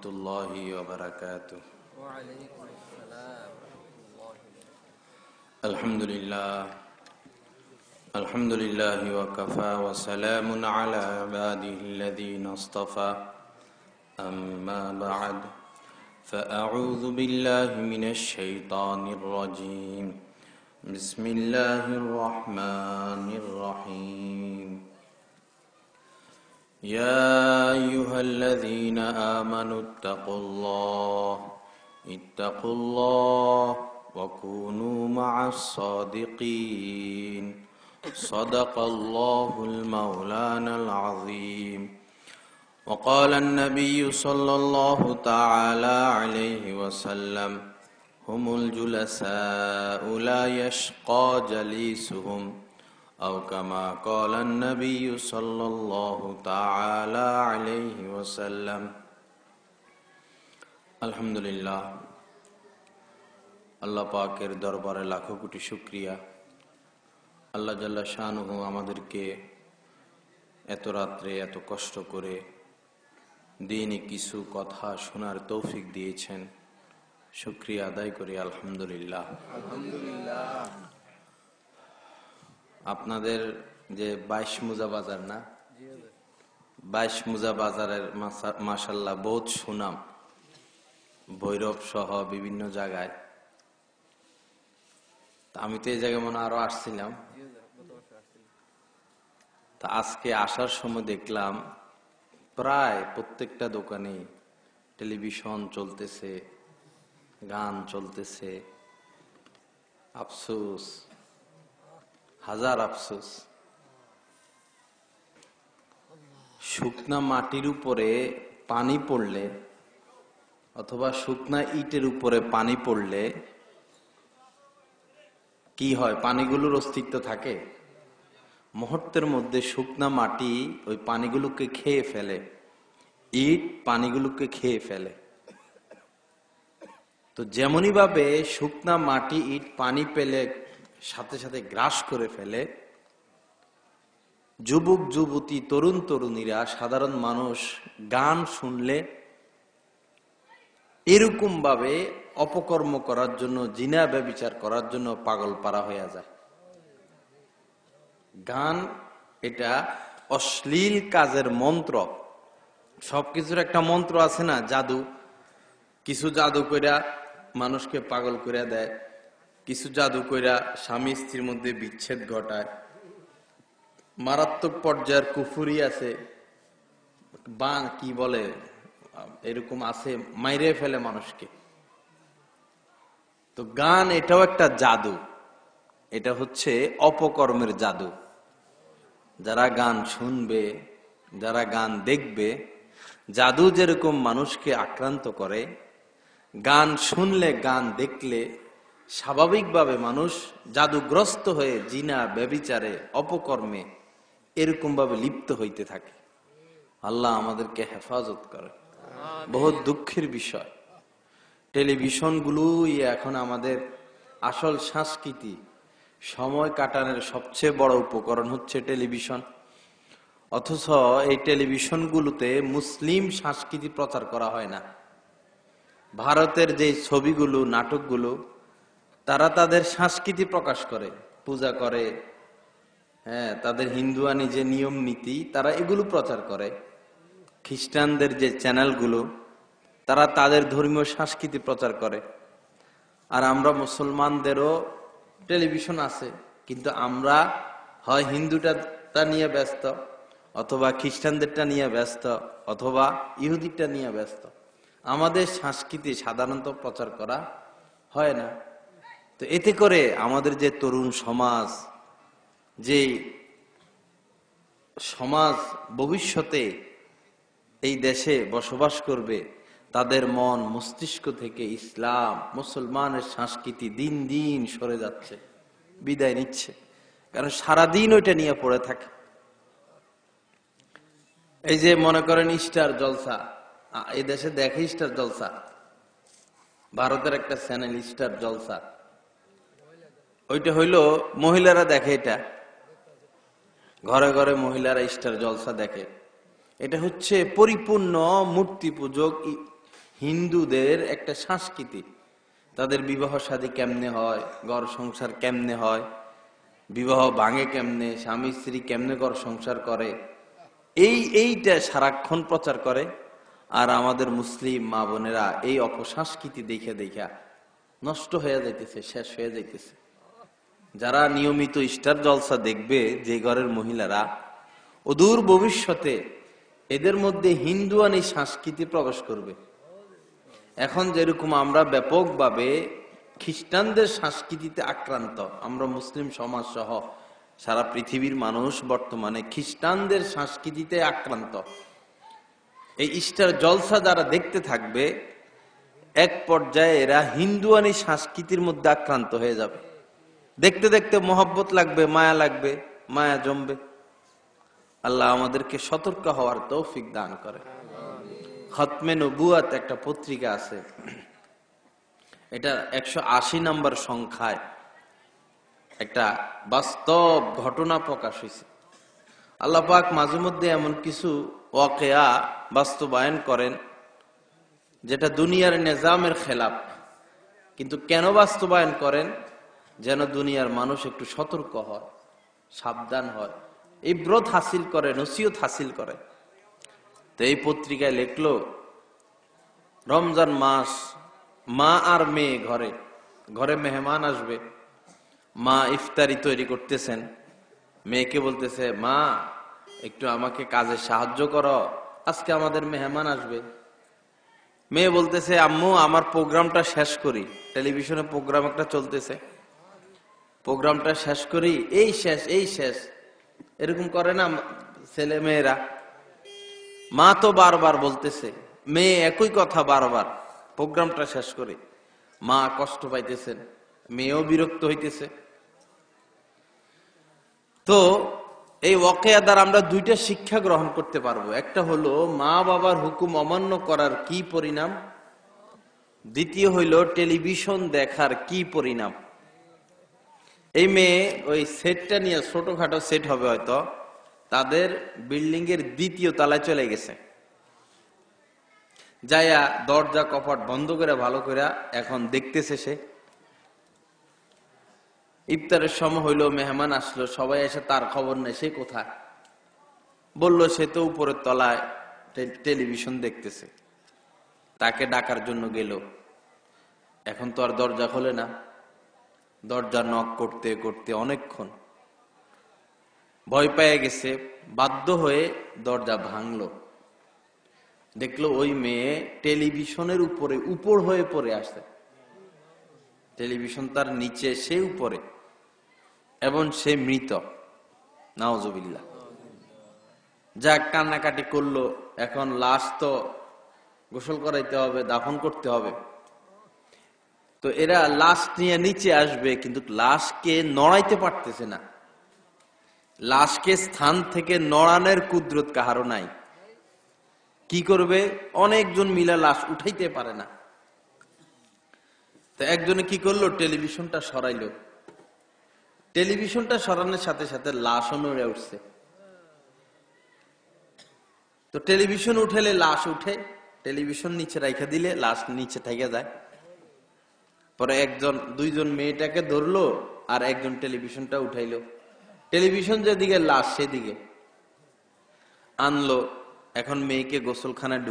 الله وبركاته. وعليكم السلام ورحمة الله وبركاته. الحمد لله وكفى وسلام على عباده الذين اصطفى. أما بعد فأعوذ بالله من الشيطان الرجيم. بسم الله الرحمن الرحيم. يا أيها الذين آمنوا اتقوا الله وكونوا مع الصادقين. صدق الله المولانا العظيم. وقال النبي صلى الله تعالى عليه وسلم: هم الجلساء لا يشقى جليسهم، أو كما قال النبي صلى الله تعالى عليه وسلم. আলহামদুলিল্লাহ, আল্লাহ পাকের দরবারে লাখো কোটি শুকরিয়া। আল্লাহ জাল্লা শানুহু আমাদেরকে এত রাত্রে এত কষ্ট করে দিনে কিছু কথা শোনার তৌফিক দিয়েছেন। শুকরিয়া আদায় করি আলহামদুলিল্লাহ। আলহামদুলিল্লাহ। আপনাদের যে 22 মুজা বাজার না, 22 মুজা বাজারের মাশাআল্লাহ বহুত সুনাম, ভৈরব সহ বিভিন্ন জায়গায়। আমি তো এই জায়গায় মনে আরো আসছিলাম। তা আজকে আসার সময় দেখলাম প্রায় প্রত্যেকটা দোকানে টেলিভিশন চলতেছে, গান চলতেছে। আফসোস, হাজার আফসোস, শুকনা মাটির উপরে পানি পড়লে অথবা শুকনা ইটের উপরে পানি পড়লে কি হয়? পানিগুলোর অস্তিত্ব থাকে? মুহূর্তের মধ্যে শুকনা মাটি ওই পানিগুলোকে খেয়ে ফেলে, ইট পানিগুলোকে খেয়ে ফেলে। তো যেমনই ভাবে শুকনা মাটি ইট পানি পেলে সাথে সাথে গ্রাস করে ফেলে, যুবক যুবতী তরুণ তরুণীরা সাধারণ মানুষ গান শুনলে এরকম ভাবে অপকর্ম করার জন্য, জিনা ব্যভিচার করার জন্য পাগল পারা হয়ে যায়। গান এটা অশ্লীল কাজের মন্ত্র। সবকিছুর একটা মন্ত্র আছে না, জাদু। কিছু জাদু কইরা মানুষকে পাগল করে দেয়, কিছু জাদু কইরা স্বামী স্ত্রীর মধ্যে বিচ্ছেদ ঘটায়। মারাত্মক পর্যায়ের কুফুরি আছে, বা কি বলে এরকম আছে, মাইরে ফেলে মানুষকে। তো গান এটাও একটা জাদু, এটা হচ্ছে অপকর্মের জাদু। যারা গান শুনবে, যারা গান দেখবে, জাদু যেরকম মানুষকে আক্রান্ত করে, গান শুনলে গান দেখলে স্বাভাবিকভাবে মানুষ জাদুগ্রস্ত হয়ে জিনা ব্যভিচারে অপকর্মে এরকম ভাবে লিপ্ত হইতে থাকে। আল্লাহ আমাদেরকে হেফাজত করে। বহুত দুঃখের বিষয়, টেলিভিশনগুলোই এখন আমাদের আসল সংস্কৃতি। সময় কাটানোর সবচেয়ে বড় উপকরণ হচ্ছে টেলিভিশন। অথচ এই টেলিভিশনগুলোতে মুসলিম সংস্কৃতি প্রচার করা হয় না। ভারতের যে ছবিগুলো, নাটকগুলো, তারা তাদের সংস্কৃতি প্রকাশ করে, পূজা করে, হ্যাঁ, তাদের হিন্দুয়ানি যে নিয়ম নীতি তারা এগুলো প্রচার করে। খ্রিস্টানদের যে চ্যানেলগুলো, তারা তাদের ধর্মীয় সংস্কৃতি প্রচার করে। আর আমরা মুসলমানদেরও টেলিভিশন আছে, কিন্তু আমরা হয় হিন্দুটা নিয়ে ব্যস্ত, অথবা খ্রিস্টানদেরটা নিয়ে ব্যস্ত, অথবা ইহুদিটা নিয়ে ব্যস্ত। আমাদের সংস্কৃতি সাধারণত প্রচার করা হয় না। তো এতে করে আমাদের যে তরুণ সমাজ, যে সমাজ ভবিষ্যতে এই দেশে বসবাস করবে, তাদের মন মস্তিষ্ক থেকে ইসলাম, মুসলমানের সংস্কৃতি দিন দিন সরে যাচ্ছে, বিদায় নিচ্ছে। কারণ সারাদিন ওইটা নিয়ে পড়ে থাকে। এই যে মনে করেন স্টার জলসা, এই দেশে দেখে স্টার জলসা, ভারতের একটা চ্যানেল স্টার জলসা, ওইটা হইলো মহিলারা দেখে। এটা ঘরে ঘরে মহিলারা স্টার জলসা দেখে। এটা হচ্ছে পরিপূর্ণ মূর্তি পূজক হিন্দুদের একটা সংস্কৃতি, তাদের বিবাহ শাদী কেমনে হয়, ঘর সংসার কেমনে হয়, বিবাহ ভাঙে কেমনে, স্বামী স্ত্রী কেমনে ঘর সংসার করে, এইটা সারাক্ষণ প্রচার করে। আর আমাদের মুসলিম মা বোনেরা এই অপসংস্কৃতি দেখে দেখা নষ্ট হয়ে যাইতেছে, শেষ হয়ে যাইতেছে। যারা নিয়মিত স্টার জলসা দেখবে, যে ঘরের মহিলারা, অদূর ভবিষ্যতে এদের মধ্যে হিন্দুয়ানি সংস্কৃতি প্রবেশ করবে। এখন যেরকম আমরা ব্যাপকভাবে খ্রিস্টানদের সংস্কৃতিতে আক্রান্ত, আমরা মুসলিম সমাজ সহ সারা পৃথিবীর মানুষ বর্তমানে খ্রিস্টানদের সংস্কৃতিতে আক্রান্ত। এই স্টার জলসা যারা দেখতে থাকবে, এক পর্যায়ে এরা হিন্দুয়ানি সংস্কৃতির মধ্যে আক্রান্ত হয়ে যাবে। দেখতে দেখতে মহব্বত লাগবে, মায়া লাগবে, মায়া জমবে। আল্লাহ আমাদেরকে সতর্ক হওয়ার তৌফিক দান করে। খতমে নবুয়াত একটা পত্রিকা আছে, এটা 180 নম্বর সংখ্যায় একটা বাস্তব ঘটনা প্রকাশ হয়েছে। আল্লাহ পাক মাঝে মধ্যে এমন কিছু ওয়াকিয়া বাস্তবায়ন করেন যেটা দুনিয়ার নিজামের খেলাফ, কিন্তু কেন বাস্তবায়ন করেন? যেন দুনিয়ার মানুষ একটু সতর্ক হয়, সাবধান হয়, ইবরত হাসিল করে, নসিহত হাসিল করে। তো এই পত্রিকায় লিখলো, রমজান মাস, মা আর মেয়ে ঘরে মেহমান আসবে, মা ইফতারি তৈরি করতেছেন, মেয়েকে বলতেছে, মা একটু আমাকে কাজে সাহায্য করো, আজকে আমাদের মেহমান আসবে। মেয়ে বলতেছে, আম্মু আমার প্রোগ্রামটা শেষ করি, টেলিভিশনে প্রোগ্রাম একটা চলতেছে, প্রোগ্রামটা শেষ করি, এই শেষ, এরকম করে না ছেলে মেয়েরা? মা তো বারবার বলতেছে, মেয়ে একই কথা বারবার, প্রোগ্রামটা শেষ করি। মা কষ্ট পাইতেছেন, মেয়েও বিরক্ত হইতেছে। তো এই ওয়াকিয়া দ্বারা আমরা দুইটা শিক্ষা গ্রহণ করতে পারবো। একটা হলো মা বাবার হুকুম অমান্য করার কি পরিণাম, দ্বিতীয় হইল টেলিভিশন দেখার কি পরিণাম। এই মেয়ে ওই সেটটা নিয়ে, ছোটখাটো সেট হবে হয়তো, তাদের বিল্ডিং এর 2য় তলায় চলে গেছে, যাইয়া দরজা কপাট বন্ধ করে ভালো করে এখন দেখতেছে সে। ইফতারের সময় হইলো, মেহমান আসলো, সবাই এসে তার খবর নেই, সে কোথায়? বললো সে তো উপরের তলায় টেলিভিশন দেখতেছে। তাকে ডাকার জন্য গেল, এখন তো আর দরজা খোলে না, দরজা নক করতে করতে অনেকক্ষণ, ভয় পেয়ে গেছে, বাধ্য হয়ে দরজা ভাঙলো। দেখলো ওই মেয়ে টেলিভিশনের উপর হয়ে পড়ে আসছে, টেলিভিশন তার নিচে, সে উপরে, এবং সে মৃত। নাউজুবিল্লাহ। যাক, কান্নাকাটি করলো। এখন লাশ তো গোসল করাইতে হবে, দাফন করতে হবে। তো এরা লাশ নিয়ে নিচে আসবে, কিন্তু লাশকে নড়াইতে পারতেছে না। লাশকে স্থান থেকে নড়ানোর কুদরত কাহারও নাই। কি করবে? অনেকজন মিলে লাশ উঠাইতে পারে না। তো একজনে কি করলো, টেলিভিশনটা সরাইলো। টেলিভিশনটা সরানোর সাথে সাথে লাশও নড়ে উঠছে। তো টেলিভিশন উঠেলে লাশ উঠে, টেলিভিশন নিচে রাইখা দিলে লাশ নিচে থেকে যায়। পরে দুইজন মেয়েটাকে ধরলো, আর একজন টেলিভিশনটা উঠাইলো। টেলিভিশন যেদিকে, লাশ সেদিকে আনলো। এখন মেয়েকে গোসলখানায়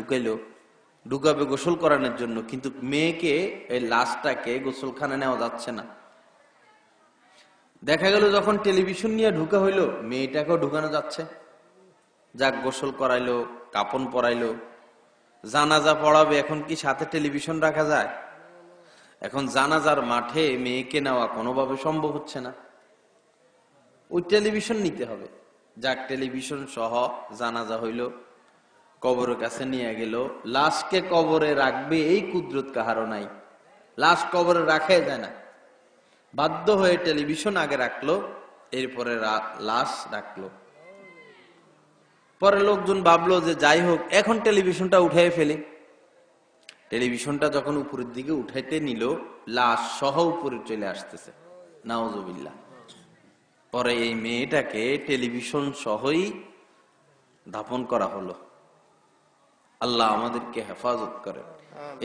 ঢুকাবে গোসল করানোর জন্য, কিন্তু মেয়েকে, এই লাশটাকে গোসলখানায় নেওয়া যাচ্ছে না। দেখা গেল যখন টেলিভিশন নিয়ে ঢুকা হইলো, মেয়েটাকেও ঢুকানো যাচ্ছে। যাক, গোসল করাইলো, কাপন পরাইলো, জানাজা পড়াবে, এখন কি সাথে টেলিভিশন রাখা যায়? এখন জানাজার মাঠে মেয়েকে নেওয়া কোনোভাবে সম্ভব হচ্ছে না, ওই টেলিভিশন নিতে হবে। যাক, টেলিভিশন সহ জানাজা হইল, কবরের কাছে নিয়ে গেল। লাশকে কবরে রাখবে এই কুদরত কাহারও নাই, লাশ কবরে রাখাই যায় না। বাধ্য হয়ে টেলিভিশন আগে রাখলো, এরপরে লাশ রাখলো। পরে লোকজন ভাবলো যে যাই হোক, এখন টেলিভিশনটা উঠাই ফেলে। টেলিভিশনটা যখন উপরের দিকে উঠাইতে নিল, লাশ সহ উপরে চলে আসতেছে। নাউজুবিল্লাহ। পরে এই মেয়েটাকে টেলিভিশন সহই দাফন করা হলো। আল্লাহ আমাদেরকে হেফাজত করেন।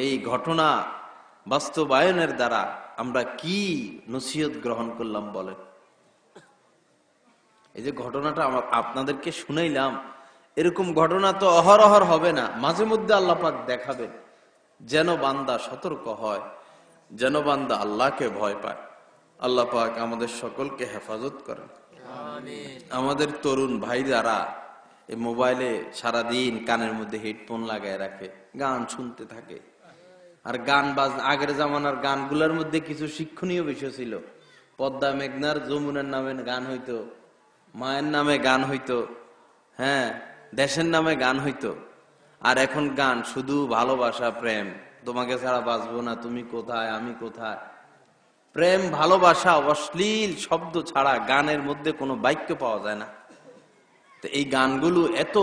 এই ঘটনা বাস্তবায়নের দ্বারা আমরা কি নসিহত গ্রহণ করলাম বলেন? এই যে ঘটনাটা আপনাদেরকে শুনাইলাম, এরকম ঘটনা তো অহরহর হবে না, মাঝে মধ্যে আল্লাহ পাক দেখাবেন, যেন বান্দা সতর্ক হয়, যেন বান্দা আল্লাহকে ভয় পায়। আল্লাহ পাক আমাদের সকলকে হেফাজত করেন। আমাদের তরুণ ভাই যারা এই মোবাইলে সারাদিন কানের মধ্যে হেডফোন লাগায় রাখে, গান শুনতে থাকে, আর গান আগের জামানার গানগুলোর মধ্যে কিছু শিক্ষণীয় বিষয় ছিল। পদ্মা মেঘনার যমুনার নামে গান হইতো, মায়ের নামে গান হইতো, হ্যাঁ, দেশের নামে গান হইতো। আর এখন গান শুধু ভালোবাসা, প্রেম, তোমাকে ছাড়া বাঁচবো না, তুমি কোথায় আমি কোথায়। প্রেম, ভালোবাসা, অশ্লীল শব্দ ছাড়া গানের মধ্যে কোনো বাক্য পাওয়া যায় না। তো এই গানগুলো এত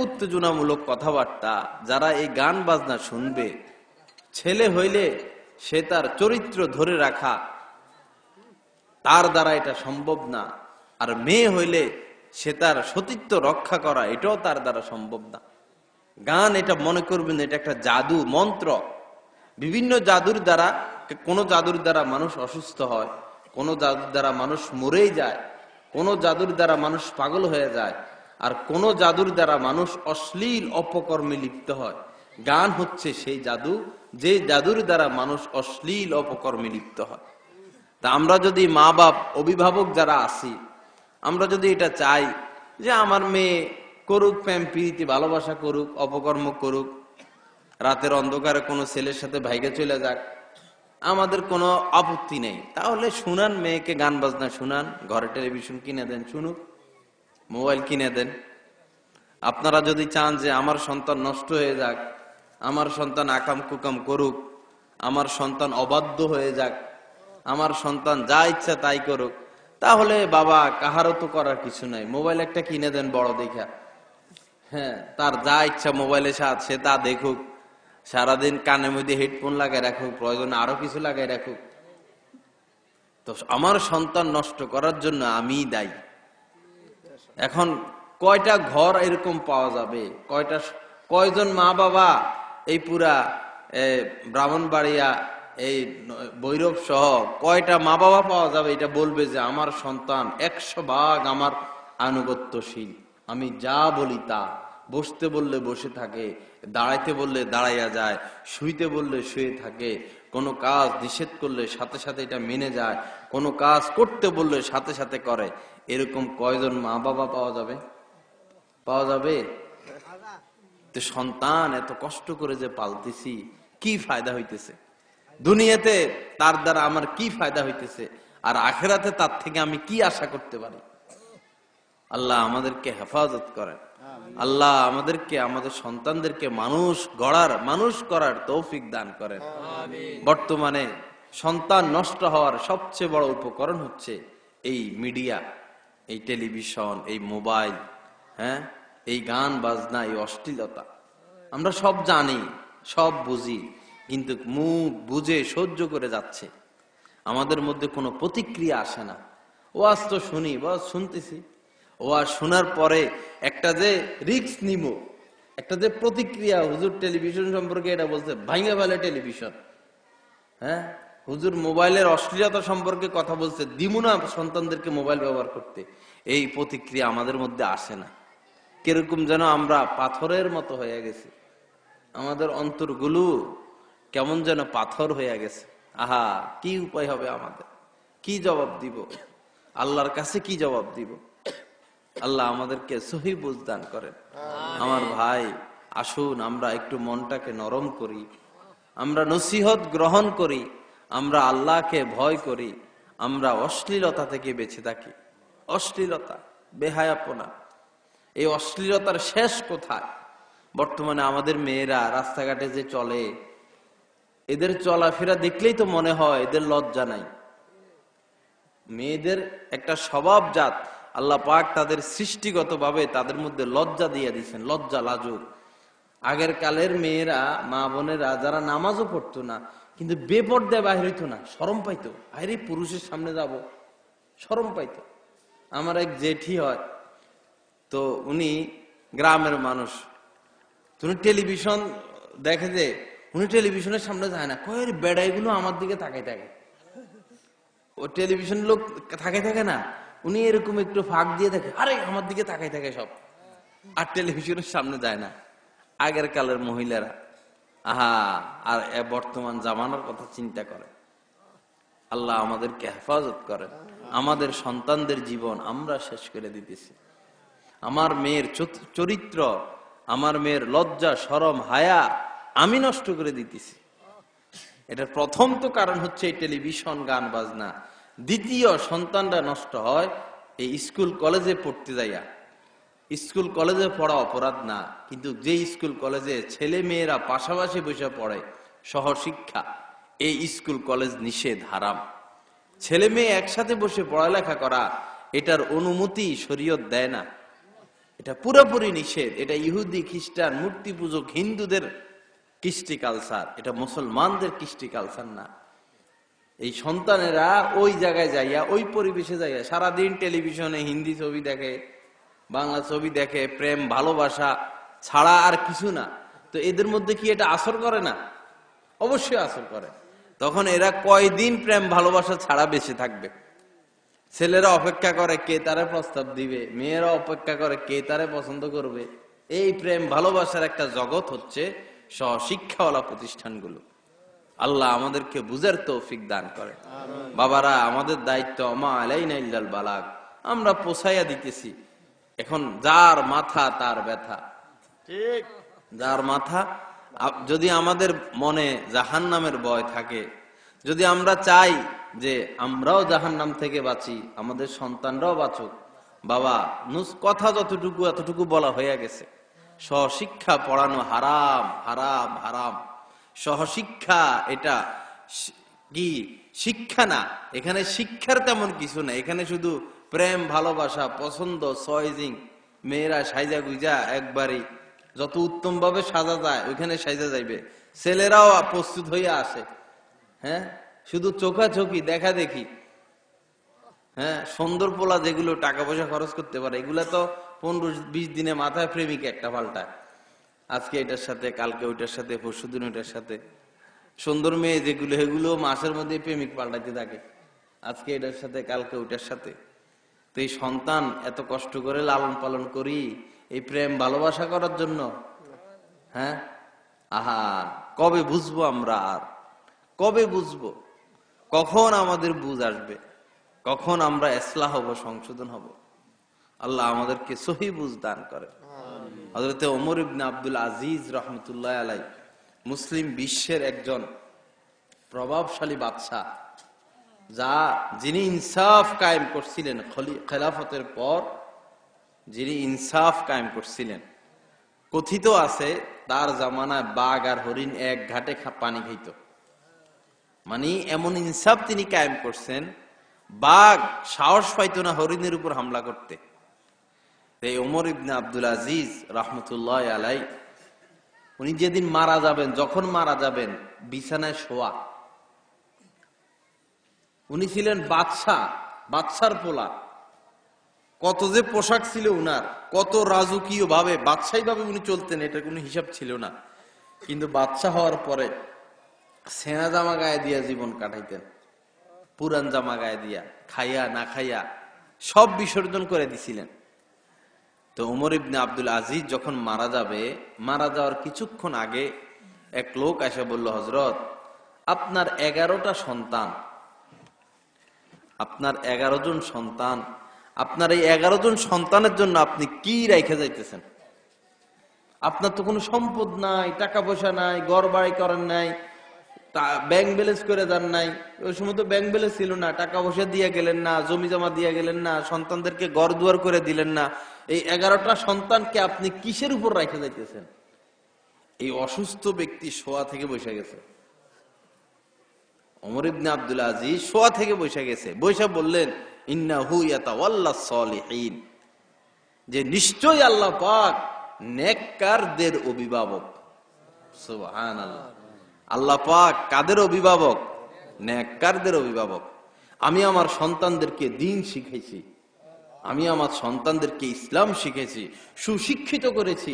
উত্তেজনামূলক কথাবার্তা, যারা এই গান বাজনা শুনবে, ছেলে হইলে সে তার চরিত্র ধরে রাখা তার দ্বারা এটা সম্ভব না, আর মেয়ে হইলে সে তার সতীত্ব রক্ষা করা এটাও তার দ্বারা সম্ভব না। গান, এটা মনে করবেন এটা একটা জাদু মন্ত্র। বিভিন্ন জাদুর দ্বারা, কোন জাদুর দ্বারা মানুষ অসুস্থ হয়, কোন জাদুর দ্বারা মানুষ মরেই যায়, কোন জাদুর দ্বারা মানুষ পাগল হয়ে যায়, আর কোন জাদুর দ্বারা মানুষ অশ্লীল অপকর্মে লিপ্ত হয়। গান হচ্ছে সেই জাদু, যে জাদুর দ্বারা মানুষ অশ্লীল অপকর্মে লিপ্ত হয়। তা আমরা যদি মা বাপ, অভিভাবক যারা আছি, আমরা যদি এটা চাই যে আমার মেয়ে করুক প্রেম প্রীতি, ভালোবাসা করুক, অপকর্ম করুক, রাতের অন্ধকারে কোনো ছেলের সাথে ভাইগে চলে যাক, আমাদের কোনো আপত্তি নেই, তাহলে শুনান, মেয়েকে গান বাজনা শুনান, ঘরে টেলিভিশন কিনে দেন, শুনুক, মোবাইল কিনে দেন। আপনারা যদি চান যে আমার সন্তান নষ্ট হয়ে যাক, আমার সন্তান আকাম কুকাম করুক, আমার সন্তান অবাধ্য হয়ে যাক, আমার সন্তান যা ইচ্ছা তাই করুক, তাহলে বাবা কাহারও তো করার কিছু নাই, মোবাইল একটা কিনে দেন বড় দেখা, হ্যাঁ, তার যা ইচ্ছা মোবাইলে সে তা দেখুক, সারাদিন কানের মধ্যে হেডফোন লাগাই রাখুক, প্রয়োজনে আরো কিছু লাগাই রাখুক। তো আমার সন্তান নষ্ট করার জন্য আমি দায়ী। এখন কয়টা ঘর এরকম পাওয়া যাবে, কয়জন মা বাবা এই পুরা ব্রাহ্মণবাড়িয়া, এই ভৈরব সহ কয়টা মা বাবা পাওয়া যাবে এটা বলবে যে আমার সন্তান 100% আমার আনুগত্যশীল, আমি যা বলি তা, বসতে বললে বসে থাকে, দাঁড়াইতে বললে দাঁড়াইয়া যায়, শুইতে বললে শুয়ে থাকে, কোনো কাজ নিষেধ করলে সাথে সাথে এটা মেনে যায়, কোনো কাজ করতে বললে সাথে সাথে করে। এরকম কয়জন মা বাবা পাওয়া যাবে? তো সন্তান এত কষ্ট করে যে পালতেছি, কি ফায়দা হইতেছে? দুনিয়াতে তার দ্বারা আমার কি ফায়দা হইতেছে, আর আখেরাতে তার থেকে আমি কি আশা করতে পারি? আল্লাহ আমাদেরকে হেফাজত করেন। আল্লাহ আমাদেরকে, আমাদের সন্তানদেরকে মানুষ করার তৌফিক দান করেন। বর্তমানে সন্তান নষ্ট হওয়ার সবচেয়ে বড় উপকরণ হচ্ছে এই মিডিয়া, এই টেলিভিশন, এই মোবাইল, হ্যাঁ, এই গান বাজনা, এই অশ্লীলতা। আমরা সব জানি, সব বুঝি, কিন্তু মুখ বুঝে সহ্য করে যাচ্ছে, আমাদের মধ্যে কোনো প্রতিক্রিয়া আসে না। ওয়াজ তো শুনি, ওয়াজ শুনতেছি, ওয়াজ শোনার পরে একটা যে রিস্ক নিব, একটা যে প্রতিক্রিয়া, হুজুর টেলিভিশন সম্পর্কে এটা বলছে, ভাঙে ফেলে টেলিভিশন, হ্যাঁ, হুজুর মোবাইলের অশ্লীলতা সম্পর্কে কথা বলছে, দিমু না সন্তানদেরকে মোবাইল ব্যবহার করতে, এই প্রতিক্রিয়া আমাদের মধ্যে আসে না। কিরকম যেন আমরা পাথরের মতো হয়ে গেছি, আমাদের অন্তরগুলো কেমন যেন পাথর হয়ে গেছে। আহা, কি উপায় হবে আমাদের? কি জবাব দিব আল্লাহর কাছে? কি জবাব দিব? আল্লাহ আমাদেরকে সহি বুঝ দান করেন। আমার ভাই, আসুন আমরা একটু মনটাকে নরম করি, আমরা নসিহত গ্রহণ করি, আমরা আল্লাহকে ভয় করি, আমরা অশ্লীলতা থেকে বেঁচে থাকি। অশ্লীলতা, বেহায়াপনা, এই অশ্লীলতার শেষ কোথায়? বর্তমানে আমাদের মেয়েরা রাস্তাঘাটে যে চলে, এদের চলাফেরা দেখলেই তো মনে হয় এদের লজ্জা নাই। মেয়েদের একটা স্বভাবজাত, আল্লাহ পাক তাদের সৃষ্টিগতভাবে তাদের মধ্যে লজ্জা দিয়ে দিয়েছেন, লজ্জা লাজুক। আগের কালের মেয়েরা, মা বোনেরা যারা নামাজও পড়তো না, কিন্তু বেপর্দায় বাহির হইতো না, শরম পাইতো, আরে পুরুষের সামনে যাব, শরম পাইতো। আমার এক জেঠি হয়, তো উনি গ্রামের মানুষ, তুমি টেলিভিশন দেখে যে উনি টেলিভিশনের সামনে যায় না, কয়ের বেড়াইগুলো আমার দিকে তাকাই থাকে। ও টেলিভিশন লোক থাকে না, উনি এরকম একটু ফাঁক দিয়ে দেখে, আরে আমার দিকে তাকাই থাকে সব, আর টেলিভিশনের সামনে যায় না। আগের কালের মহিলারা আর বর্তমান জামানার কথা চিন্তা করে। আল্লাহ আমাদেরকে হেফাজত করেন। আমাদের সন্তানদের জীবন আমরা শেষ করে দিতেছি। আমার মেয়ের চরিত্র, আমার মেয়ের লজ্জা শরম হায়া আমি নষ্ট করে দিতেছি। এটার প্রথম তো কারণ হচ্ছে এই টেলিভিশন গান বাজনা। দ্বিতীয়, সন্তানরা নষ্ট হয় এই স্কুল কলেজে পড়তে যাইয়া। স্কুল কলেজে পড়া অপরাধ না, কিন্তু যে স্কুল কলেজে ছেলে মেয়েরা পাশাপাশি বসে পড়ে সহশিক্ষা, এই স্কুল কলেজ নিষেধ, হারাম। ছেলে মেয়ে একসাথে বসে পড়ালেখা করা এটার অনুমতি শরীয়ত দেয় না, এটা পুরোপুরি নিষেধ। এটা ইহুদি খ্রিস্টান মূর্তি পূজক হিন্দুদের কৃষ্টি কালচার, এটা মুসলমানদের কৃষ্টি কালচার না। এই সন্তানেরা ওই জায়গায় যাইয়া, ওই পরিবেশে যাইয়া সারাদিন টেলিভিশনে হিন্দি ছবি দেখে, বাংলা ছবি দেখে, প্রেম ভালোবাসা ছাড়া আর কিছু না। তো এদের মধ্যে কি এটা আসর করে না? অবশ্যই আসর করে। তখন এরা কয়দিন প্রেম ভালোবাসা ছাড়া বেঁচে থাকবে? ছেলেরা অপেক্ষা করে কে তারে প্রস্তাব দিবে, মেয়েরা অপেক্ষা করে কে তারে পছন্দ করবে। এই প্রেম ভালোবাসার একটা জগৎ হচ্ছে সহশিক্ষাওয়ালা প্রতিষ্ঠানগুলো। আল্লাহ আমাদেরকে বুঝার তৌফিক দান করে। বাবারা, আমাদের দায়িত্ব, মা আলাইনা ইল্লাল বালাগ, আমরা পোছাইয়া দিতেছি। এখন যার মাথা তার ব্যথা, ঠিক, যার মাথা। যদি আমাদের মনে জাহান্নামের ভয় থাকে, যদি আমরা চাই যে আমরাও জাহান্নাম থেকে বাঁচি, আমাদের সন্তানরাও বাঁচুক, বাবা কথা যতটুকু এতটুকু বলা হয়ে গেছে, সহশিক্ষা পড়ানো হারাম, হারাম, হারাম। সহশিক্ষা এটা কি শিক্ষা না, এখানে শিক্ষার তেমন কিছু না। এখানে শুধু প্রেম ভালোবাসা, পছন্দ, সয়েজিং, মেয়েরা সাইজা গুইজা একবারই যত উত্তম ভাবে সাজা যায় ওইখানে সাইজা যাইবে। ছেলেরাও প্রস্তুত হইয়া আসে, হ্যাঁ, শুধু চোখাচোখি দেখা দেখি। হ্যাঁ, সুন্দর পোলা যেগুলো টাকা পয়সা খরচ করতে পারে, এগুলা তো 15-20 দিনে মাথায় প্রেমিক একটা পাল্টায়। আজকে এটার সাথে, কালকে ওইটার সাথে, পরশুদিন ওইটার সাথে। সুন্দর মেয়ে যেগুলো, এগুলো মাসের মধ্যে প্রেমিক পাল্টাইতে থাকে, আজকে এটার সাথে, কালকে ওইটার সাথে। তো এই সন্তান এত কষ্ট করে লালন পালন করি এই প্রেম ভালোবাসা করার জন্য? হ্যাঁ, কবে বুঝবো আমরা? আর কবে বুঝবো? কখন আমাদের বুঝ আসবে? কখন আমরা ইসলাহ হব, সংশোধন হব? আল্লাহ আমাদেরকে সহি বুঝ দান করে। হযরত ওমর ইবনে আব্দুল আজিজ রহমতুল্লাহ আলাই, মুসলিম বিশ্বের একজন প্রভাবশালী বাদশাহ, যিনি ইনসাফ কায়েম করছিলেন খেলাফতের পর, যিনি ইনসাফ কায়েম করছিলেন। কথিত আছে তার জামানায় বাঘ আর হরিণ এক ঘাটে পানি খাইত। মানে এমন ইনসাফ তিনি কায়েম করছেন, বাঘ সাহস পাইত না হরিণের উপর হামলা করতে। এই ওমর ইবনে আব্দুল আজিজ রহমতুল্লাহ আলাই, উনি যেদিন মারা যাবেন, যখন মারা যাবেন বিছানায় শোয়া। উনি ছিলেন বাদশার পোলা। কত যে পোশাক ছিল উনার, কত রাজকীয় ভাবে, বাদশাহী ভাবে উনি চলতেন, এটা কোনো হিসাব ছিল না। কিন্তু বাদশাহ হওয়ার পরে সেনা জামা গায়ে দিয়া জীবন কাটাইতেন, পুরান জামা গায়ে দিয়া, খাইয়া না খাইয়া সব বিসর্জন করে দিছিলেন। তো ওমর ইবনে আব্দুল আজিজ যখন মারা যাবে, মারা যাওয়ার কিছুক্ষণ আগে এক লোক এসে বলল, হযরত, আপনার 11টা সন্তান, আপনার 11 জন সন্তান, আপনার এই 11 জন সন্তানের জন্য আপনি কি রেখে যাইতেছেন? আপনার তো কোনো সম্পদ নাই, টাকা পয়সা নাই, ঘর বাড়ি করেন নাই, ব্যাংক ব্যালেন্স করে যান নাই। ওই সময় তো ব্যাংক ব্যালেন্স ছিল না, টাকা পয়সা দিয়ে গেলেন না, জমি জমা দিয়ে গেলেন না, সন্তানদেরকে ঘর দুয়ার করে দিলেন না। এই 11টা সন্তানকে আপনি কিসের উপর রেখে যাইতেছেন? এই অসুস্থ ব্যক্তি শোয়া থেকে বসে গেছে। ওমর ইবনে আব্দুল আজিজ শোয়া থেকে বসে গেছে, বসে বললেন, ইন্নাহু ইয়াতাওয়াল্লাস সালিহিন, যে নিশ্চয়ই আল্লাহ পাক নেককারদের অভিভাবক। সুবহানাল্লাহ। আল্লাহ পাক কাদের অভিভাবক? নেককারদের অভিভাবক। আমি আমার সন্তানদেরকে দ্বীন শিখাইছি, আমি আমার সন্তানদেরকে ইসলাম শিখেছি, সুশিক্ষিত করেছি,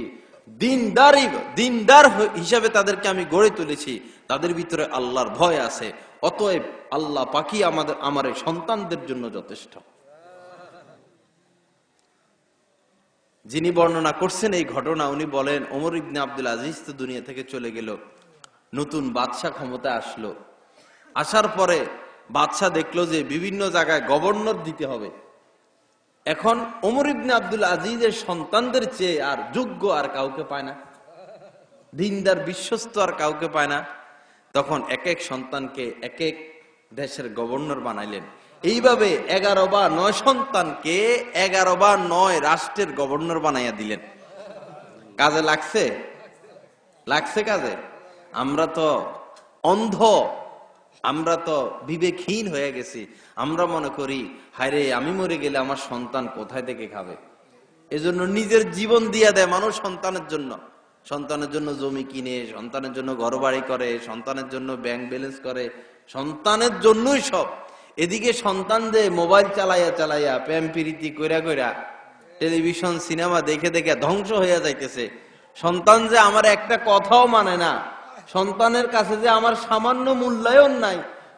দিনদার হিসাবে তাদেরকে আমি গড়ে তুলেছি, তাদের ভিতরে আল্লাহর ভয় আছে। অতএব আল্লাহ পাকই আমার এই সন্তানদের জন্য যথেষ্ট। যিনি বর্ণনা করছেন এই ঘটনা, উনি বলেন ওমর ইবনে আব্দুল আজিজ তো দুনিয়া থেকে চলে গেল, নতুন বাদশাহ ক্ষমতা আসলো। আসার পরে বাদশাহ দেখলো যে বিভিন্ন জায়গায় গভর্নর দিতে হবে। এখন ওমর ইবনে আব্দুল আজিজের সন্তানদের চেয়ে আর যোগ্য আর কাউকে পায় না, দিনদার বিশ্বস্ত আর কাউকে পায় না। তখন এক এক সন্তানকে এক এক দেশের গভর্নর বানাইলেন। এইভাবে 11 বা 9 সন্তানকে 11 বা 9 রাষ্ট্রের গভর্নর বানাইয়া দিলেন। কাজে লাগছে কাজে? আমরা তো অন্ধ, আমরা তো বিবেকহীন হয়ে গেছি। আমরা মনে করি হায়রে আমি মরে গেলে আমার সন্তান কোথায় থেকে খাবে, এজন্য নিজের জীবন দিয়ে দেয় মানুষ সন্তানের জন্য। সন্তানের জন্য জমি কিনে, সন্তানের জন্য ঘর বাড়ি করে, সন্তানের জন্য ব্যাংক ব্যালেন্স করে, সন্তানের জন্যই সব। এদিকে সন্তান যে মোবাইল চালাইয়া প্রেম প্রীতি কইরা টেলিভিশন সিনেমা দেখে দেখে ধ্বংস হইয়া যাইতেছে। সন্তান যে আমার একটা কথাও মানে না, সন্তানের কাছে যে আমার সামান্য মূল্যায়ন নাই,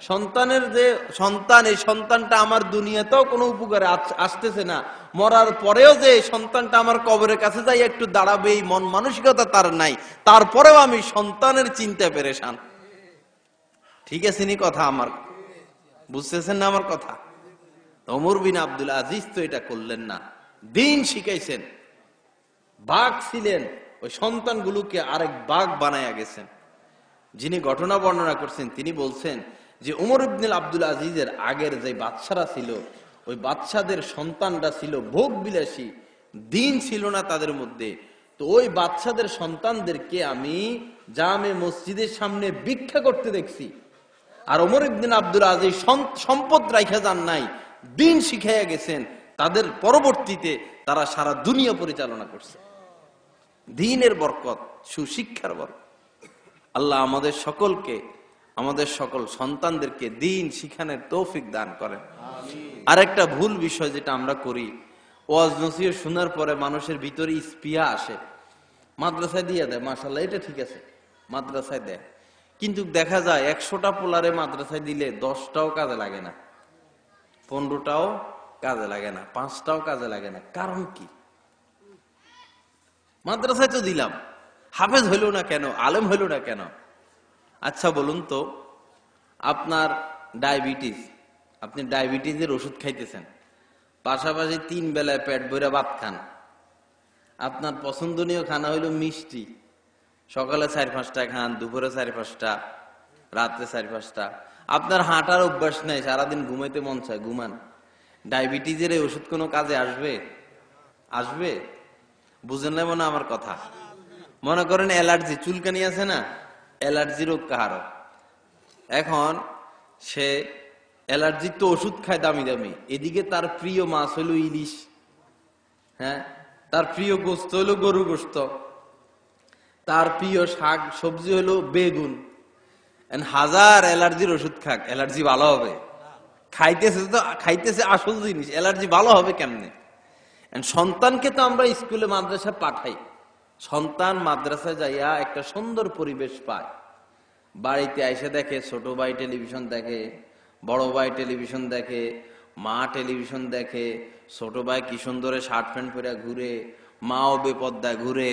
সন্তানের যে সন্তান, এই সন্তানটা আমার দুনিয়াতেও কোনো উপকারে আসতেছে না, মরার পরেও যে সন্তানটা আমার কবরের কাছে যাই একটু দাঁড়াবে এই মন মানসিকতা তার নাই, তারপরেও আমি সন্তানের চিন্তায় পেরেশান। ঠিক আছে নি কথা? আমার বুঝতেছেন না আমার কথা? ওমর বিন আব্দুল আজিজ তো এটা করলেন না, দিন শিখাইছেন। বাঘ ছিলেন, ওই সন্তানগুলোকে আরেক বাঘ বানায়া গেছেন। যিনি ঘটনা বর্ণনা করছেন তিনি বলছেন যে ওমর ইবনে আব্দুল আজিজের আগের যে বাদশারা ছিল, ওই বাদশাদের সন্তানরা ছিল ভোগ বিলাসী, দিন ছিল না তাদের মধ্যে। তো ওই বাদশাদের সন্তানদেরকে আমি জামে মসজিদের সামনে ভিক্ষা করতে দেখছি। আর ওমর ইবনে আব্দুল আজিজ সম্পদ রাইখা যান নাই, দিন শিখাইয়া গেছেন। তাদের পরবর্তীতে তারা সারা দুনিয়া পরিচালনা করছে। দ্বীনের বরকত, সুশিক্ষার বরকত। আল্লাহ আমাদের সকলকে, আমাদের সকল সন্তানদেরকে দ্বীন শিখানোর তৌফিক দান করেন। আরেকটা ভুল বিষয় যেটা আমরা করি, ওয়াজ নসিহত শোনার পরে মানুষের ভিতরে স্পৃহা আসে, মাদ্রাসায় দিয়ে দেয়, মাশাআল্লাহ এটা ঠিক আছে, মাদ্রাসায় দেয়। কিন্তু দেখা যায় 100টা পোলারে মাদ্রাসায় দিলে 10টাও কাজে লাগে না, 15টাও কাজে লাগে না, 5টাও কাজে লাগে না। কারণ কি? মাদ্রাসায় তো দিলাম, হাফেজ হইল না কেন, আলেম হইল না কেন? আচ্ছা বলুন তো, আপনার ডায়াবেটিস, আপনি ডায়াবেটিসের ওষুধ খাইতেছেন, পাশাপাশি 3 বেলায় পেট ভরে ভাত খান। আপনার পছন্দনীয় খানা হইল মিষ্টি, সকালে 4-5টা খান, দুপুরে 4-5টা, রাত্রে 4-5টা। আপনার হাঁটার অভ্যাস নাই, সারাদিন ঘুমাইতে মন চায়, ঘুমান। ডায়াবেটিসের এই ওষুধ কোনো কাজে আসবে? বুঝেন না মনে আমার কথা? মনে করেন অ্যালার্জি, চুলকানি আছে না, অ্যালার্জি রোগ কাহারো, এখন সে অ্যালার্জির তো ওষুধ খায় দামি দামি, এদিকে তার প্রিয় মাছ হইল ইলিশ, হ্যাঁ, তার প্রিয় গোস্ত হইল গরু গোস্ত, তার প্রিয় শাক সবজি হইল বেগুন। হাজার অ্যালার্জির ওষুধ খাক, অ্যালার্জি ভালো হবে? খাইতেছে আসল জিনিস, অ্যালার্জি ভালো হবে কেমনে? সন্তানকে তো আমরা স্কুলে মাদ্রাসা পাঠাই, সন্তান মাদ্রাসায় যাইয়া একটা সুন্দর পরিবেশ পায়, বাড়িতে এসে দেখে ছোট ভাই টেলিভিশন দেখে, বড় ভাই টেলিভিশন দেখে, মা টেলিভিশন দেখে, ছোট ভাই কি সুন্দরে শার্ট প্যান্ট পরে ঘুরে, মাও বেপর্দায় ঘুরে,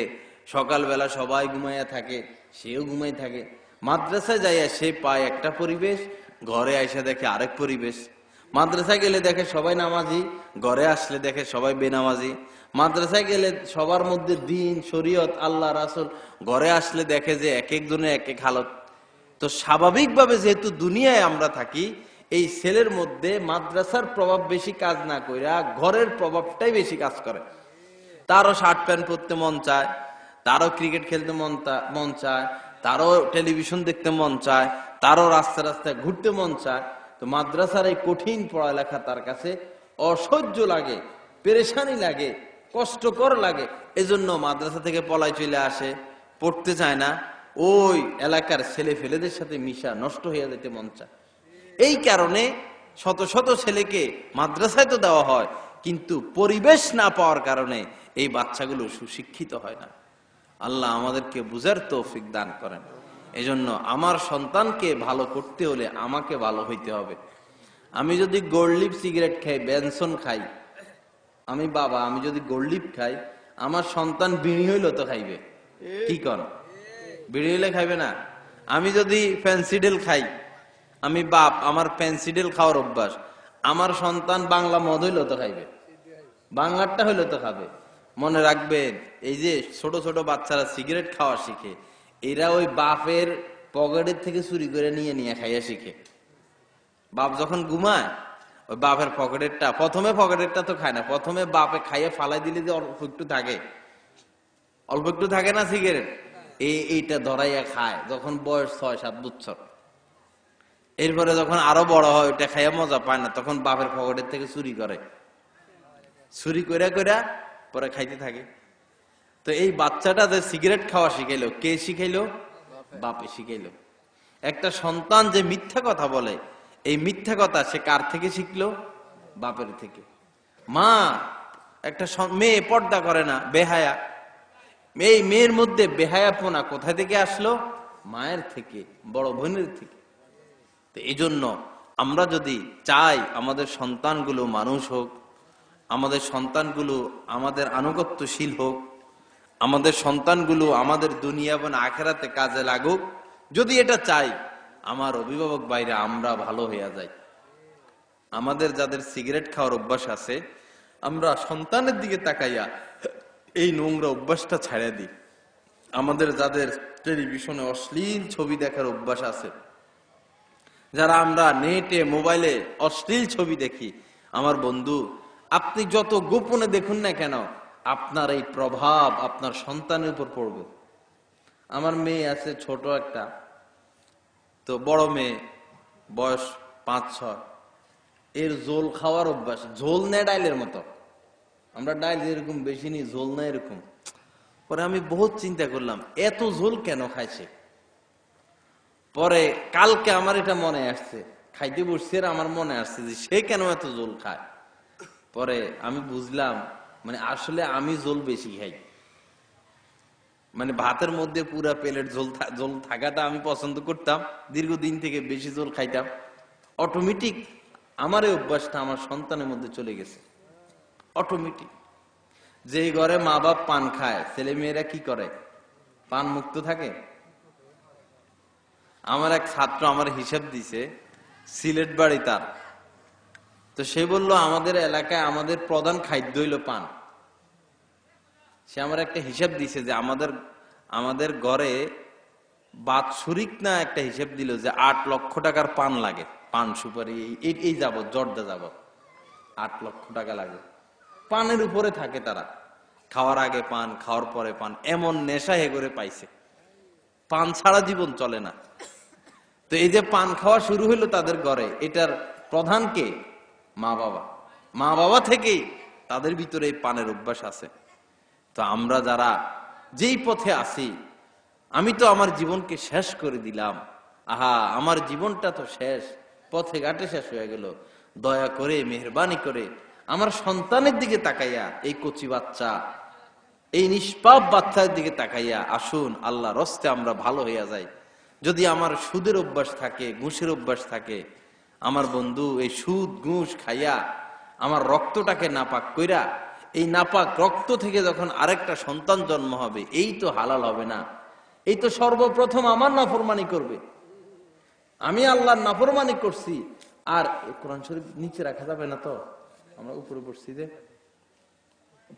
সকালবেলা সবাই ঘুমাইয়া থাকে, সেও ঘুমাই থাকে। মাদ্রাসায় যাইয়া সে পায় একটা পরিবেশ, ঘরে এসে দেখে আরেক পরিবেশ। মাদ্রাসায় গেলে দেখে সবাই নামাজি, ঘরে আসলে দেখে সবাই বেনামাজি। মাদ্রাসায় গেলে সবার মধ্যে দ্বীন, শরীয়ত, আল্লাহ, রাসূল, ঘরে আসলে দেখে যে এক একজনের এক এক হালত। তো স্বাভাবিকভাবে যেহেতু দুনিয়ায় আমরা থাকি, এই ছেলের মধ্যে মাদ্রাসার প্রভাব বেশি কাজ না কইরা ঘরের প্রভাবটাই বেশি কাজ করে। তারও শার্ট প্যান্ট পরতে মন চায়, তারও ক্রিকেট খেলতে মন চায়, তারও টেলিভিশন দেখতে মন চায়, তারও রাস্তায় রাস্তায় ঘুরতে মন চায়। তো মাদ্রাসার এই কঠিন পড়ালেখা তার কাছে অসহ্য লাগে, পেরেশানি লাগে, কষ্টকর লাগে। এজন্য মাদ্রাসা থেকে পলাই চলে আসে, পড়তে চায় না, ওই এলাকার ছেলে ফেলেদের সাথে মিশা, নষ্ট হয়ে যেতে মন চায়। এই কারণে শত শত ছেলেকে মাদ্রাসায় তো দেওয়া হয়, কিন্তু পরিবেশ না পাওয়ার কারণে এই বাচ্চাগুলো সুশিক্ষিত হয় না। আল্লাহ আমাদেরকে বুঝার তৌফিক দান করেন। এজন্য আমার সন্তানকে ভালো করতে হলে আমাকে ভালো হইতে হবে। আমি যদি গোল্ড সিগারেট খাই, বেনসন খাই, আমি বাবা, আমি যদি গোল্ড খাই, আমার সন্তান বিড়ি হইলো তো খাইবে, কি কর? বিড়ি হইলে খাইবে না। আমি যদি ফেন্সিডেল খাই, আমি বাপ, আমার ফেন্সিডেল খাওয়ার অভ্যাস, আমার সন্তান বাংলা মদ হইলো তো খাইবে, বাংলারটা হইলো তো খাবে। মনে রাখবেন, এই যে ছোট ছোট বাচ্চারা সিগারেট খাওয়া শিখে, এরা ওই বাপের পকেটের থেকে চুরি করে নিয়ে নিয়ে খাইয়া শিখে। বাপ যখন ঘুমায়, ওই বাপের পকেটেরটা তো খায় না, প্রথমে বাপে খাইয়ে ফালাই দিলে যে অল্প একটু থাকে, অল্প একটু থাকে না সিগারেট, এইটা ধরাইয়া খায় যখন বয়স 6-7 বছর। এরপরে যখন আরো বড় হয়, ওইটা খাইয়া মজা পায় না, তখন বাপের পকেটের থেকে চুরি করে, চুরি কইরা কইরা পরে খাইতে থাকে। তো এই বাচ্চাটা যে সিগারেট খাওয়া শিখাইলো, কে শিখাইলো? বাপে শিখাইলো। একটা সন্তান যে মিথ্যা কথা বলে, এই মিথ্যা কথা সে কার থেকে শিখলো? বাপের থেকে। মা, একটা মেয়ে পর্দা করে না, বেহায়া, এই মেয়ের মধ্যে বেহায়াপনা কোথা থেকে আসলো? মায়ের থেকে, বড় বোনের থেকে। তো এই জন্য আমরা যদি চাই আমাদের সন্তানগুলো মানুষ হোক, আমাদের সন্তানগুলো আমাদের আনুগত্যশীল হোক, আমাদের সন্তানগুলো আমাদের দুনিয়া এবং আখেরাতে কাজে লাগুক, যদি এটা চাই, আমার অভিভাবক ভাইরা আমরা ভালো হইয়া যাই। আমাদের যাদের সিগারেট খাওয়ার অভ্যাস আছে, আমরা সন্তানের দিকে তাকাইয়া এই নোংরা অভ্যাসটা ছাড়া দিই। আমাদের যাদের টেলিভিশনে অশ্লীল ছবি দেখার অভ্যাস আছে, যারা আমরা নেটে মোবাইলে অশ্লীল ছবি দেখি, আমার বন্ধু, আপনি যত গোপনে দেখুন না কেন, আপনার এই প্রভাব আপনার সন্তানের উপর পড়বে। আমার মেয়ে আছে ছোট একটা, তো বড় মেয়ে বয়স 5-6, এর ঝোল খাওয়ার অভ্যাস, ঝোল নেয় ডাইলের মতো। আমরা ডাইল এরকম বেশি নি, ঝোল না এরকম। পরে আমি বহুত চিন্তা করলাম, এত ঝোল কেন খাইছে। পরে কালকে আমার এটা মনে আসছে, খাইতে বসছে, আমার মনে আসছে যে সে কেন এত ঝোল খায়। পরে আমি বুঝলাম, মানে আসলে আমি ঝোল বেশি খাই, মানে ভাতের মধ্যে পুরা প্লেট ঝোল থাকাটা আমি পছন্দ করতাম, দীর্ঘদিন থেকে বেশি ঝোল খাইতাম। অটোমেটিক আমার এই অভ্যাসটা আমার সন্তানের মধ্যে চলে গেছে, অটোমেটিক। যে ঘরে মা বাপ পান খায়, ছেলে মেয়েরা কি করে? পান মুক্ত থাকে। আমার এক ছাত্র আমার হিসাব দিছে, সিলেট বাড়ি তার, তো সে বলল আমাদের এলাকায় আমাদের প্রধান খাদ্য হইল পান। সে আমার একটা হিসাব দিছে যে আমাদের ঘরে বাৎসরিক না একটা হিসাব দিল যে 8 লক্ষ টাকার পান লাগে, পান সুপারি এই যাবত, জর্দা যাবত 8 লক্ষ টাকা লাগে। পানের উপরে থাকে তারা, খাওয়ার আগে পান, খাওয়ার পরে পান, এমন নেশা হে করে পাইছে, পান ছাড়া জীবন চলে না। তো এই যে পান খাওয়া শুরু হইলো তাদের ঘরে, এটার প্রধান কে? মা বাবা। মা বাবা থেকেই তাদের ভিতরে এই পানের অভ্যাস আছে। তো আমরা যারা যেই পথে আছি, আমি তো আমার জীবনকে শেষ করে দিলাম, আহা আমার জীবনটা তো শেষ, পথে ঘাটে শেষ হয়ে গেল। দয়া করে, মেহরবানি করে আমার সন্তানের দিকে তাকাইয়া, এই কচি বাচ্চা, এই নিষ্পাপ বাচ্চার দিকে তাকাইয়া আসুন আল্লাহ রস্তে আমরা ভালো হইয়া যাই। যদি আমার সুদের অভ্যাস থাকে, ঘুষের অভ্যাস থাকে, আমার বন্ধু এই সুদ ঘুষ খাইয়া আমার রক্তটাকে নাপাক কইরা, এই নাপাক রক্ত থেকে যখন আরেকটা সন্তান জন্ম হবে, এই তো হালাল হবে না। এই তো সর্বপ্রথম আমার নাফরমানি করবে। আমি আল্লাহর নাফরমানি করছি। আর কোরআন শরীফ নিচে রাখা যাবে না তো, আমরা উপরে পড়ছি যে,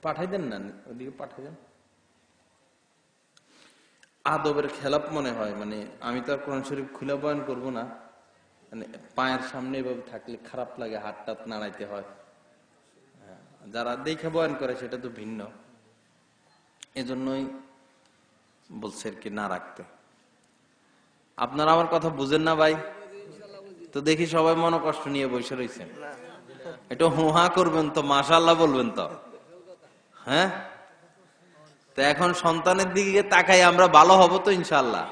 পাঠাই দেন না, ওদিকে পাঠাই দেন। আদবের খেলাপ মনে হয়, মানে আমি তো আর কোরআন শরীফ খুলে বয়ান করবো না, মানে পায়ের সামনে এভাবে থাকলে খারাপ লাগে, হাত টাত নাড়াইতে হয়। যারা দেখে বয়ান করে সেটা তো ভিন্ন, এজন্যই বলছে আর কি না রাখতে। আপনারা আমার কথা বুঝেন না ভাই? তো দেখি সবাই মনে কষ্ট নিয়ে বসে রয়েছেন, একটু হুহা করবেন তো, মাশাআল্লাহ বলবেন তো, হ্যাঁ? তো এখন সন্তানের দিকে তাকাই আমরা ভালো হব তো ইনশাআল্লাহ।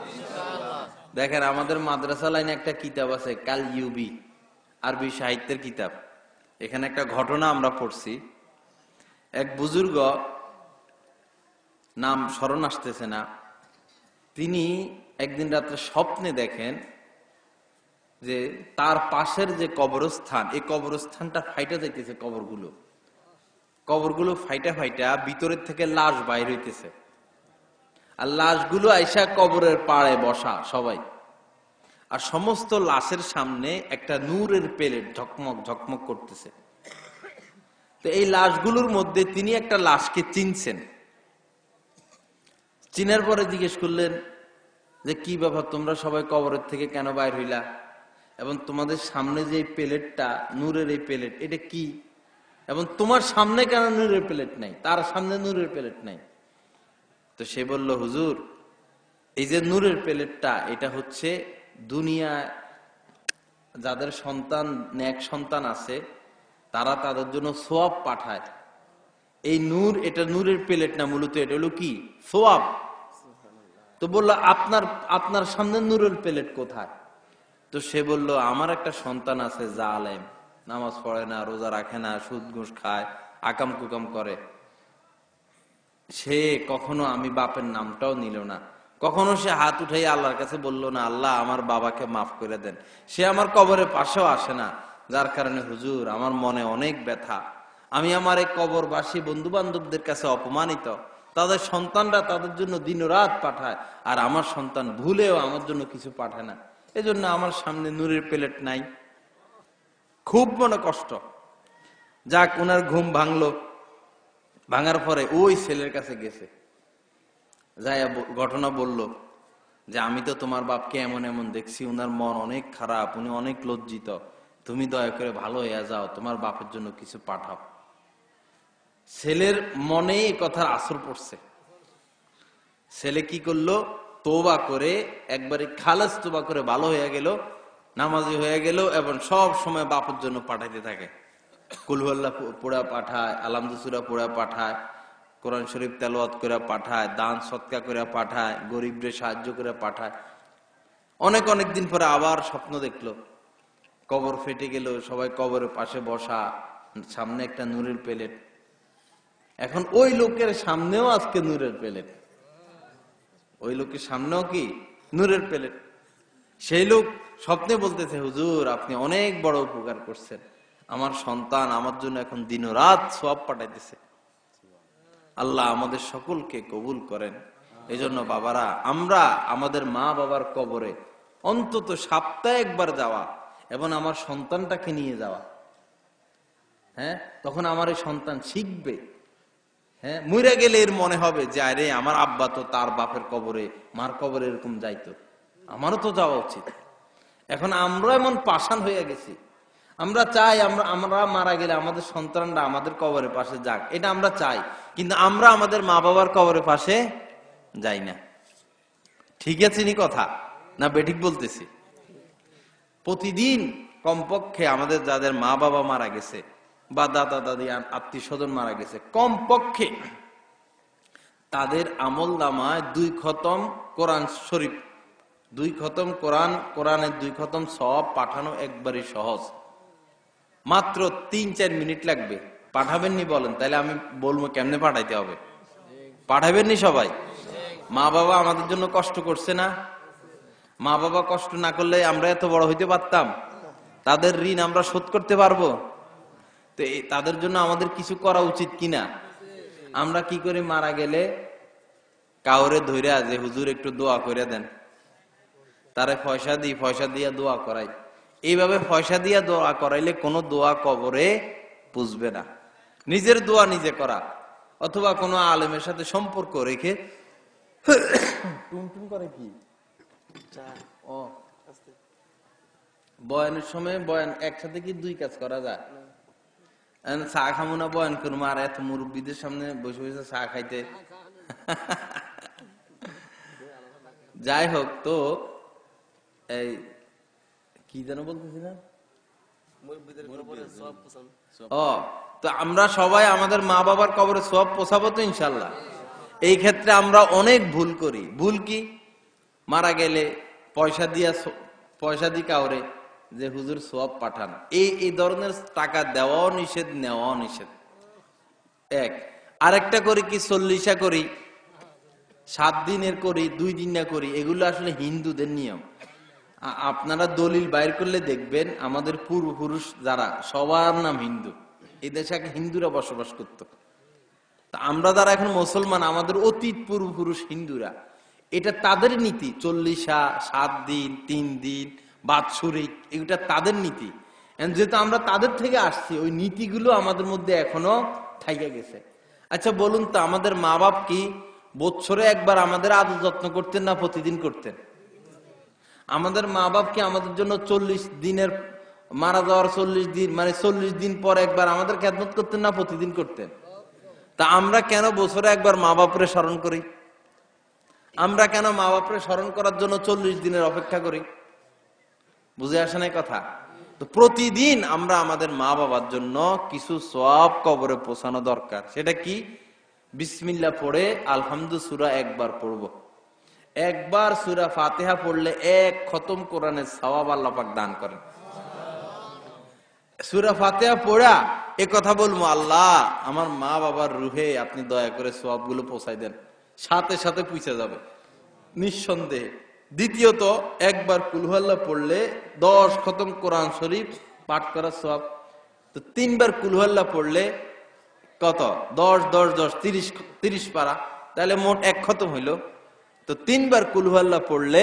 দেখেন আমাদের মাদ্রাসা লাইনে একটা কিতাব আছে, কাল ইউবি, আরবি সাহিত্যের কিতাব। এখানে একটা ঘটনা আমরা পড়ছি। এক বুজুর্গ নাম স্মরণ আসতেছে না, তিনি একদিন রাত্রে স্বপ্নে দেখেন যে তার পাশের যে কবরস্থান, এই কবরস্থানটা ফাইটা যাইতেছে, কবরগুলো ফাইটা ফাইটা ভিতরের থেকে লাশ বাইর হইতেছে, আর লাশগুলো আইসা কবরের পাড়ে বসা সবাই, আর সমস্ত লাশের সামনে একটা নূরের প্লেট ঝকমক ঝকমক করতেছে। তো এই লাশগুলোর মধ্যে তিনি একটা লাশকে চিনছেন। চিনার পরে জিজ্ঞেস করলেন যে কি ব্যাপার, তোমরা সবাই কবরের থেকে কেন বাইর হইলা, এবং তোমাদের সামনে যে প্লেটটা নূরের এই প্লেট, এটা কি, এবং তোমার সামনে কেন নূরের প্লেট নাই, তার সামনে নূরের প্লেট নাই? তো সে বলল, হুজুর, এই যে নূরের প্লেটটা, এটা হচ্ছে দুনিয়া যাদের সন্তান, নেক সন্তান আছে, তারা তাদের জন্য সোয়াব পাঠায়। এই নূর, এটা নূরের প্লেট না, মূলত এটা হলো কি, সোয়াব। তো বললো, আপনার সামনে নূরের প্লেট কোথায়? তো সে বলল, আমার একটা সন্তান আছে জালেম, নামাজ পড়ে না, রোজা রাখে না, সুদ ঘুষ খায়, আকাম কুকাম করে। সে কখনো আমি বাপের নামটাও নিল না, কখনো সে হাত উঠাই আল্লাহর কাছে বলল না, আল্লাহ আমার বাবাকে মাফ করে দেন। সে আমার কবরের পাশেও আসে না, যার কারণে হুজুর আমার মনে অনেক ব্যথা। আমি আমার এই কবরবাসী বন্ধু বান্ধবদের কাছে অপমানিত, তাদের সন্তানরা তাদের জন্য দিন রাত পাঠায়, আর আমার সন্তান ভুলেও আমার জন্য কিছু পাঠায় না, এজন্য আমার সামনে নূরের প্লেট নাই। খুব মনে কষ্ট। যাক, ওনার ঘুম ভাঙলো। ভাঙার পরে ওই ছেলের কাছে গেছে, যাই ঘটনা বলল যে আমি তো তোমার বাপকে এমন এমন দেখছি, উনার মন অনেক খারাপ, উনি অনেক লজ্জিত, তুমি দয়া করে ভালো হয়ে যাও, তোমার বাপের জন্য কিছু পাঠাও। ছেলের মনে এই কথার আসর পড়ছে। ছেলে কি করলো, তোবা করে, একবারে খালাস তোবা করে ভালো হয়ে গেল, নামাজি হয়ে গেল, এবং সব সময় বাপের জন্য পাঠাইতে থাকে। কুলহুয়াল্লাহ পড়া পাঠায়, আলহামদুলিল্লাহ পড়া পাঠায়, কোরআন শরীফ তেলাওয়াত করে পাঠায়, দান সৎকা করে পাঠায়, গরিবদের সাহায্য করে পাঠায়। অনেক অনেক দিন পরে আবার স্বপ্ন দেখলো, কবর ফেটে গেল, সবাই কবরের পাশে বসা, সামনে একটা নূরের প্লেট। এখন ওই লোকের সামনেও আজকে নূরের প্লেট, ওই লোকের সামনেও কি নূরের প্লেট। সেই লোক স্বপ্নে বলতেছে, হুজুর আপনি অনেক বড় উপকার করছেন, আমার সন্তান আমার জন্য এখন দিন রাত সওয়াব পাঠাইতেছে। আল্লাহ আমাদের সকলকে কবুল করেন। এই জন্য বাবারা, আমরা আমাদের মা বাবার কবরে অন্তত সপ্তাহে একবার যাওয়া, এবং আমার সন্তানটাকে নিয়ে যাওয়া। হ্যাঁ, তখন আমার এই সন্তান শিখবে। হ্যাঁ, মইরা গেলে এর মনে হবে যে আরে আমার আব্বা তো তার বাপের কবরে, মার কবরে এরকম যাইতো, আমারও তো যাওয়া উচিত। এখন আমরা এমন পাষাণ হয়ে গেছি, আমরা চাই আমরা মারা গেলে আমাদের সন্তানরা আমাদের কবরের পাশে যাক, এটা আমরা চাই, কিন্তু আমরা আমাদের মা বাবার কবরের পাশে যাই না। ঠিক আছে নি কথা না বেঠিক বলতেছি? প্রতিদিন কমপক্ষে আমাদের যাদের মা বাবা মারা গেছে বা দাদা দাদি আত্মীয় স্বজন মারা গেছে, কমপক্ষে তাদের আমল নামায় 2 খতম কোরআন শরীফ, 2 খতম কোরআন, কোরআনের 2 খতম সওয়াব পাঠানো একবারই সহজ। মাত্র 3-4 মিনিট লাগবে। পাঠাবেননি বলেন? তাহলে আমি বলবো কেমনে পাঠাইতে হবে। পাঠাবেননি সবাই? মা বাবা আমাদের জন্য কষ্ট করছে না? মা বাবা কষ্ট না করলে আমরা এত বড় হইতে পারতাম? তাদের ঋণ আমরা শোধ করতে পারবো? তো তাদের জন্য আমাদের কিছু করা উচিত কিনা? আমরা কি করি, মারা গেলে কাউরে ধইরা যে হুজুর একটু দোয়া করে দেন, তারে পয়সা দিই, পয়সা দিয়া দোয়া করাই। এইভাবে পয়সা দিয়া দোয়া করাইলে কোনো দোয়া কবরে পুষবে না। নিজের দোয়া নিজে করা, অথবা কোনো আলেমের সাথে সম্পর্ক রেখে টুনটুন করে কি ও বয়ানের সময় বয়ান একসাথে কি 2 কাজ করা যায়? চা খামো না বয়ান করবো, আর এত মুরব্বীদের সামনে বসে বসে চা খাইতে। যাই হোক, তো এই কি যেন বলতেছি না, তো আমরা সবাই আমাদের মা বাবার কবরে সওয়াব পোষাবো তো ইনশাল্লাহ। এই ক্ষেত্রে আমরা অনেক ভুল করি। ভুল কি? মারা গেলে পয়সা দি কাউরে যে হুজুর সওয়াব পাঠান, এই ধরনের টাকা দেওয়াও নিষেধ, নেওয়াও নিষেধ। এক আরেকটা করি কি, 40 করি 7 দিনের করি, 2 দিন না করি, এগুলো আসলে হিন্দুদের নিয়ম। আপনারা দলিল বাইর করলে দেখবেন আমাদের পূর্বপুরুষ যারা সবার নাম হিন্দু, এই দেশে আগে হিন্দুরা বসবাস করত। তা আমরা যারা এখন মুসলমান, আমাদের অতীত পূর্বপুরুষ হিন্দুরা, এটা তাদের নীতি। 40 7 দিন, 3 দিন, বাৎসরিক, এগুলা তাদের নীতি। যেহেতু আমরা তাদের থেকে আসছি, ওই নীতিগুলো আমাদের মধ্যে এখনো থাইকা গেছে। আচ্ছা বলুন তো, আমাদের মা বাপ কি বছরে একবার আমাদের আদর যত্ন করতেন না প্রতিদিন করতেন? আমাদের মা বাপ কি আমাদের জন্য 40 দিনের মারা যাওয়ার 40 দিন, মানে 40 দিন পর একবার আমাদের খেদমত করতেন না প্রতিদিন করতেন? তা আমরা কেন বছরে একবার মা বাপরে স্মরণ করি? আমরা কেন মা বাপরে স্মরণ করার জন্য 40 দিনের অপেক্ষা করি? বুঝে আসে না কথা? তো প্রতিদিন আমরা আমাদের মা বাবার জন্য কিছু সওয়াব কবরে পৌঁছানো দরকার। সেটা কি? বিসমিল্লাহ পড়ে আলহামদু সূরা একবার পড়ব। একবার সূরা ফাতিহা পড়লে 1 খতম কোরআনের সওয়াব আল্লাহ পাক দান করেন। সূরা ফাতিহা পড়া এ কথা বলবো, আল্লাহ আমার মা বাবার রুহে আপনি দয়া করে সওয়াবগুলো পৌঁছাই দেন, সাথে সাথে পৌঁছে যাবে নিঃসন্দেহে। দ্বিতীয়ত, একবার কুল হুয়াল্লাহ পড়লে 10 খতম কোরআন শরীফ পাঠ করার সওয়াব। তো 3 বার কুল হুয়াল্লাহ পড়লে কত? 10 10 10 30 পারা, তাহলে মোট 1 খতম হইল। তো 3 বার কুল হুয়াল্লাহ পড়লে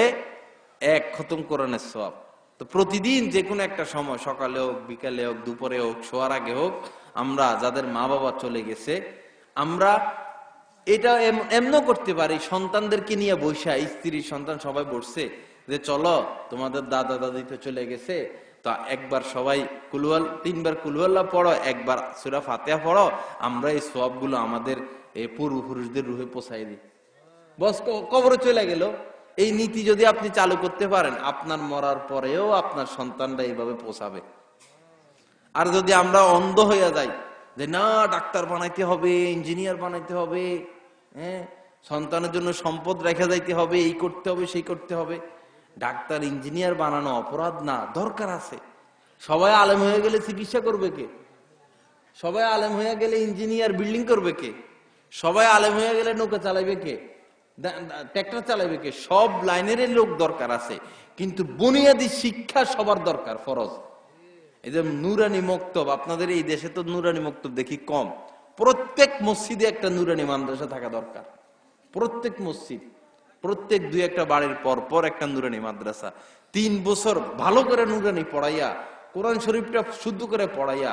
1 খতম কোরআনের সওয়াব। তো প্রতিদিন যে কোনো একটা সময়, সকালে হোক, বিকালে হোক, দুপুরে হোক, শোয়ার আগে হোক, আমরা যাদের মা বাবা চলে গেছে, আমরা এটা এমনও করতে পারি, সন্তানদেরকে নিয়ে বৈশা, স্ত্রী সন্তান সবাই বসছে, যে চলো তোমাদের দাদা দাদি তো চলে গেছে, তা একবার সবাই 3 বার কুল হুয়াল্লাহ পড়ো, একবার সূরা ফাতিহা পড়ো, আমরা এই সওয়াবগুলো আমাদের এই পূর্বপুরুষদের রুহে পৌঁছাই দিই। বস কবরে চলে গেল। এই নীতি যদি আপনি চালু করতে পারেন, আপনার মরার পরেও আপনার সন্তানরা এইভাবে পৌঁছাবে। আর যদি আমরা অন্ধ হইয়া যাই, যে না ডাক্তার বানাইতে হবে, ইঞ্জিনিয়ার বানাইতে হবে, হ্যাঁ সন্তানের জন্য সম্পদ রেখে যাইতে হবে, এই করতে হবে সেই করতে হবে, ডাক্তার ইঞ্জিনিয়ার বানানো অপরাধ না, দরকার আছে। সবাই আলেম হয়ে গেলে চিকিৎসা করবে কে? সবাই আলেম হয়ে গেলে ইঞ্জিনিয়ার বিল্ডিং করবে কে? সবাই আলেম হয়ে গেলে নৌকা চালাইবে কে? ট্রাক্টর চালাইবে কে? সব লাইনের লোক দরকার আছে, কিন্তু বুনিয়াদী শিক্ষা সবার দরকার, ফরজ। এই যে নুরানি মক্তব, আপনাদের এই দেশে তো নুরানি মক্তব দেখি কম। প্রত্যেক মসজিদে একটা নুরানি মাদ্রাসা থাকা দরকার। প্রত্যেক মসজিদ, প্রত্যেক 2-1টা বাড়ির পর পর একটা নুরানি মাদ্রাসা। 3 বছর ভালো করে নুরানি পড়াইয়া, কোরআন শরীফটা শুদ্ধ করে পড়াইয়া,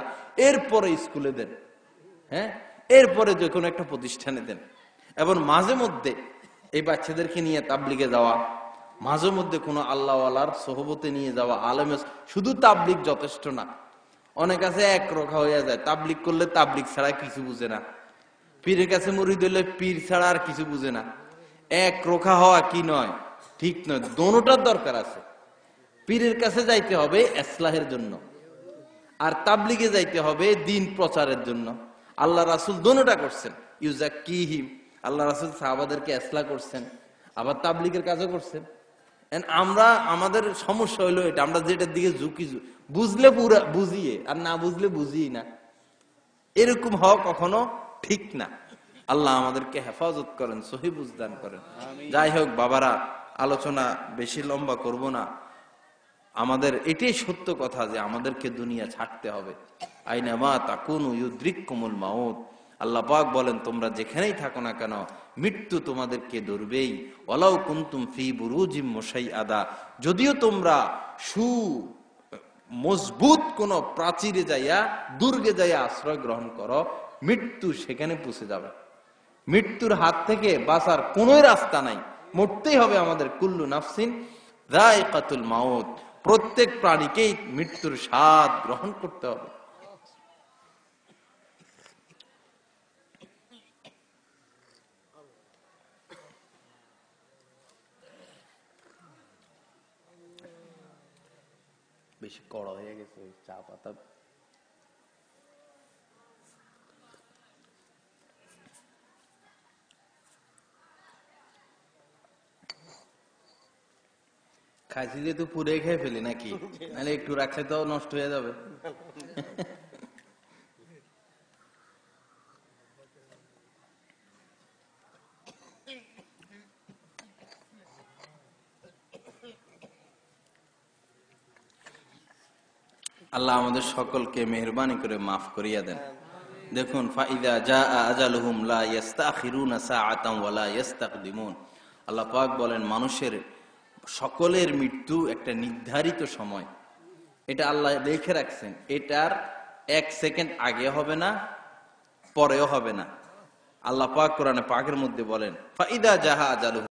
এরপরে স্কুলে দেন, হ্যাঁ এরপরে যে কোনো একটা প্রতিষ্ঠানে দেন। এবং মাঝে মধ্যে এই বাচ্চাদেরকে নিয়ে তাবলিগে যাওয়া, মাঝে মধ্যে কোনো আল্লাহওয়ালার সোহবতে নিয়ে যাওয়া। আলেমে শুধু তাবলিগ যথেষ্ট না, অনেক আছে একরোখা হয়ে যায়, তাবলিগ করলে তাবলিগ ছাড়া কিছু বুঝে না, পীরের কাছে মুরিদ হইলে পীর ছাড়া আর কিছু বুঝে না। একরোখা হওয়া কি নয়, ঠিক নয়, দোনোটার দরকার আছে। পীরের কাছে যাইতে হবে ইসলাহের জন্য, আর তাবলিগে যাইতে হবে দ্বীন প্রচারের জন্য। আল্লাহ রাসূল দোনোটা করছেন। ইউজাক্কিহিম, আল্লাহ রাসূল সাহাবাদেরকে ইসলাহ করছেন, আবার তাবলিগের কাজও করছেন। আমরা আমাদের সমস্যা হইলো এটা, আমরা যেটার দিকে ঝুঁকি, বুঝলে পুরা বুঝিয়ে আর না বুঝলে বুঝিয়ে না, এরকম হওয়া কখনো ঠিক না। আল্লাহ আমাদেরকে হেফাজত করেন, সহি বুঝদান করেন। যাই হোক বাবারা, আলোচনা বেশি লম্বা করব না। আমাদের এটাই সত্য কথা যে আমাদেরকে দুনিয়া ছাড়তে হবে। আইনামা তাকুনু ইউদ্রিককুমুল মাউত, আল্লাহ পাক বলেন তোমরা যেখানেই থাকো না কেন মৃত্যু তোমাদেরকে ধরবেই। ওয়ালাউ কুনতুম ফি বুরুজিম মুশাইয়াদা, যদিও তোমরা মজবুত কোন প্রাচীরে যাইয়া, দুর্গে যাইয়া আশ্রয় গ্রহণ করো, মৃত্যু সেখানে পৌঁছে যাবে। মৃত্যুর হাত থেকে বাঁচার কোন রাস্তা নাই, মরতেই হবে আমাদের। কুল্লু নাফসিন যায়কাতুল মাউত, প্রত্যেক প্রাণীকেই মৃত্যুর স্বাদ গ্রহণ করতে হবে। বেশি কড়া হয়ে গেছে চা পাতা। খাইছি যে তো পুরে খেয়ে ফেলি নাকি, নাহলে একটু রাখলে তো নষ্ট হয়ে যাবে। আল্লাহ আমাদের সকলকে মেহেরবানি করে মাফ করিয়া দেন। দেখুন, ফাইদা জাআ আজালুহুম লা ইস্তাখিরুনা সাআতান ওয়া লা ইস্তাকদিমুন। আল্লাহ পাক বলেন, মানুষের সকলের মৃত্যু একটা নির্ধারিত সময়, এটা আল্লাহ লিখে রাখছেন। এটার 1 সেকেন্ড আগে হবে না, পরেও হবে না। আল্লাহ পাক কোরআনে পাকের মধ্যে বলেন, ফাইদা জাআ আজালুহুম